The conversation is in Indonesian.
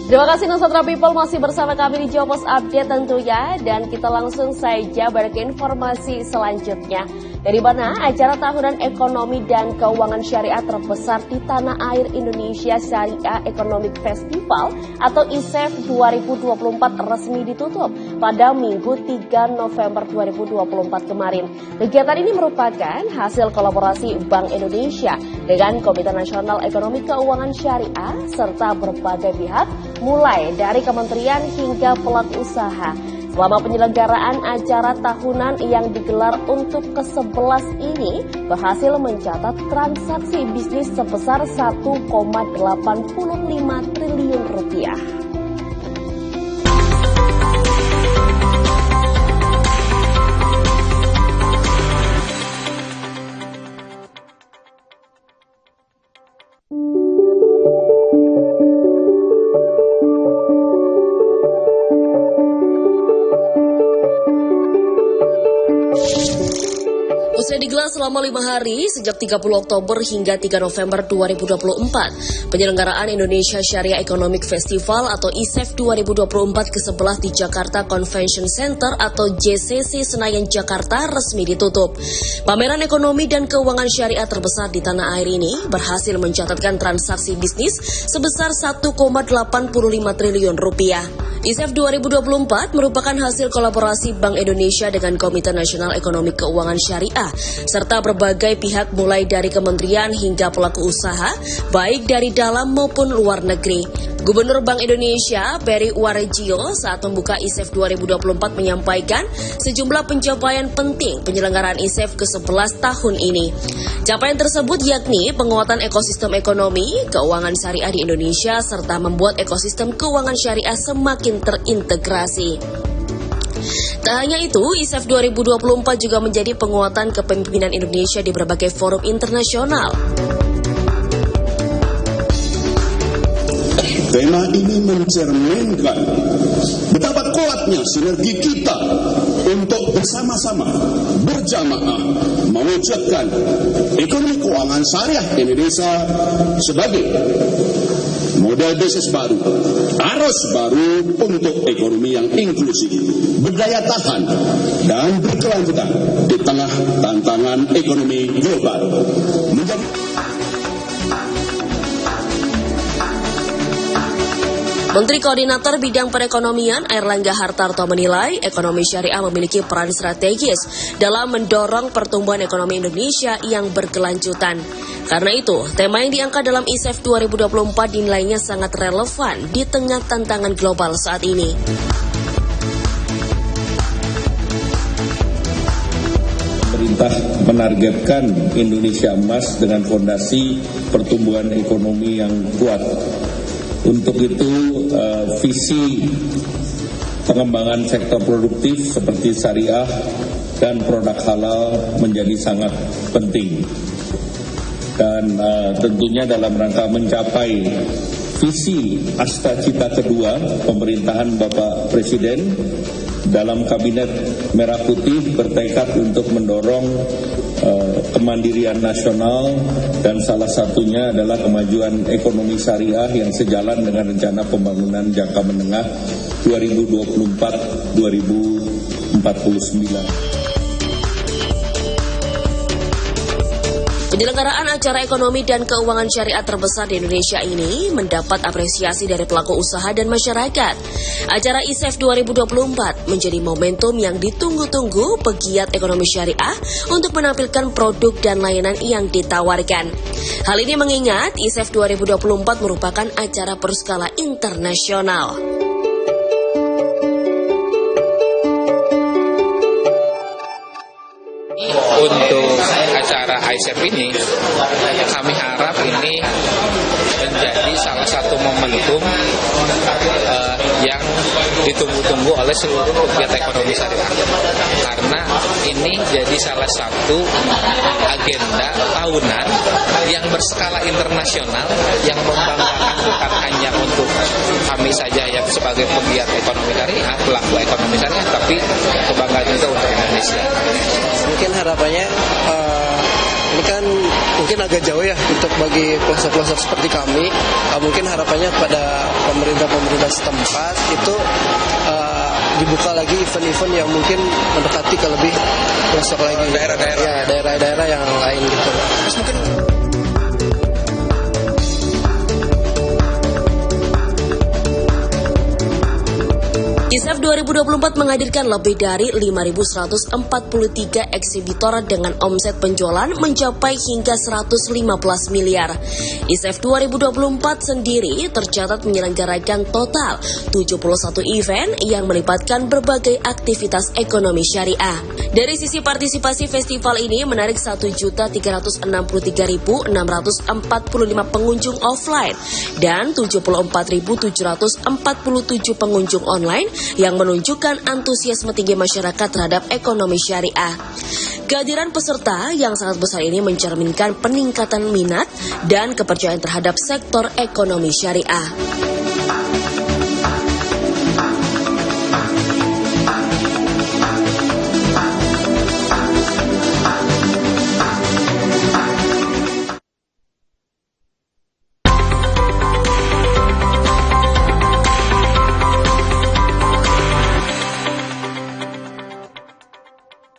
Terima kasih Nusantara People, masih bersama kami di Jawa Pos Update tentunya. Dan kita langsung saja ke informasi selanjutnya. Dari mana acara tahunan ekonomi dan keuangan syariah terbesar di tanah air Indonesia Syariah Economic Festival atau ISEF 2024 resmi ditutup pada Minggu 3 November 2024 kemarin. Kegiatan ini merupakan hasil kolaborasi Bank Indonesia dengan Komite Nasional Ekonomi Keuangan Syariah serta berbagai pihak mulai dari kementerian hingga pelaku usaha. Selama penyelenggaraan acara tahunan yang digelar untuk ke-11 ini berhasil mencatat transaksi bisnis sebesar 1,85 triliun rupiah. Usai digelar selama 5 hari sejak 30 Oktober hingga 3 November 2024, penyelenggaraan Indonesia Syariah Economic Festival atau ISEF 2024 ke-11 di Jakarta Convention Center atau JCC Senayan Jakarta resmi ditutup. Pameran ekonomi dan keuangan syariah terbesar di tanah air ini berhasil mencatatkan transaksi bisnis sebesar 1,85 triliun rupiah. ISEF 2024 merupakan hasil kolaborasi Bank Indonesia dengan Komite Nasional Ekonomi Keuangan Syariah serta berbagai pihak mulai dari kementerian hingga pelaku usaha, baik dari dalam maupun luar negeri. Gubernur Bank Indonesia, Peri Warjio, saat membuka ISEF 2024 menyampaikan sejumlah pencapaian penting penyelenggaraan ISEF ke-11 tahun ini. Capaian tersebut yakni penguatan ekosistem ekonomi, keuangan syariah di Indonesia, serta membuat ekosistem keuangan syariah semakin terintegrasi. Tak hanya itu, ISEF 2024 juga menjadi penguatan kepemimpinan Indonesia di berbagai forum internasional. Tema ini mencerminkan betapa kuatnya sinergi kita untuk bersama-sama berjamaah mewujudkan ekonomi keuangan syariah Indonesia sebagai model bisnis baru, arus baru untuk ekonomi yang inklusif, berdaya tahan, dan berkelanjutan di tengah tantangan ekonomi global. Menteri Koordinator Bidang Perekonomian Airlangga Hartarto menilai ekonomi syariah memiliki peran strategis dalam mendorong pertumbuhan ekonomi Indonesia yang berkelanjutan. Karena itu, tema yang diangkat dalam ISEF 2024 dinilainya sangat relevan di tengah tantangan global saat ini. Pemerintah menargetkan Indonesia emas dengan fondasi pertumbuhan ekonomi yang kuat. Untuk itu, visi pengembangan sektor produktif seperti syariah dan produk halal menjadi sangat penting. Dan tentunya dalam rangka mencapai visi Astacita kedua pemerintahan Bapak Presiden, dalam Kabinet Merah Putih bertekad untuk mendorong kemandirian nasional dan salah satunya adalah kemajuan ekonomi syariah yang sejalan dengan rencana pembangunan jangka menengah 2024-2049. Penyelenggaraan acara ekonomi dan keuangan syariah terbesar di Indonesia ini mendapat apresiasi dari pelaku usaha dan masyarakat. Acara ISEF 2024 menjadi momentum yang ditunggu-tunggu pegiat ekonomi syariah untuk menampilkan produk dan layanan yang ditawarkan. Hal ini mengingat ISEF 2024 merupakan acara berskala internasional. Untuk acara ISEF ini, kami harap ini menjadi salah satu momentum yang ditunggu-tunggu oleh seluruh pegiat ekonomi syariah. Karena ini jadi salah satu agenda tahunan yang berskala internasional yang membanggakan bukan hanya untuk kami saja yang sebagai pegiat ekonomi syariah, pelaku ekonomi syariah, tapi kebanggaan juga untuk Indonesia. Mungkin harapannya Ini kan mungkin agak jauh ya untuk bagi pelosok-pelosok seperti kami. Mungkin harapannya pada pemerintah setempat itu dibuka lagi event-event yang mungkin mendekati ke lebih pelosok lagi. Daerah-daerah yang lain gitu. Terus mungkin ISEF 2024 menghadirkan lebih dari 5.143 eksibitor dengan omset penjualan mencapai hingga 115 miliar. ISEF 2024 sendiri tercatat menyelenggarakan total 71 event yang melibatkan berbagai aktivitas ekonomi syariah. Dari sisi partisipasi festival ini menarik 1.363.645 pengunjung offline dan 74.747 pengunjung online yang menunjukkan antusiasme tinggi masyarakat terhadap ekonomi syariah. Kehadiran peserta yang sangat besar ini mencerminkan peningkatan minat dan kepercayaan terhadap sektor ekonomi syariah.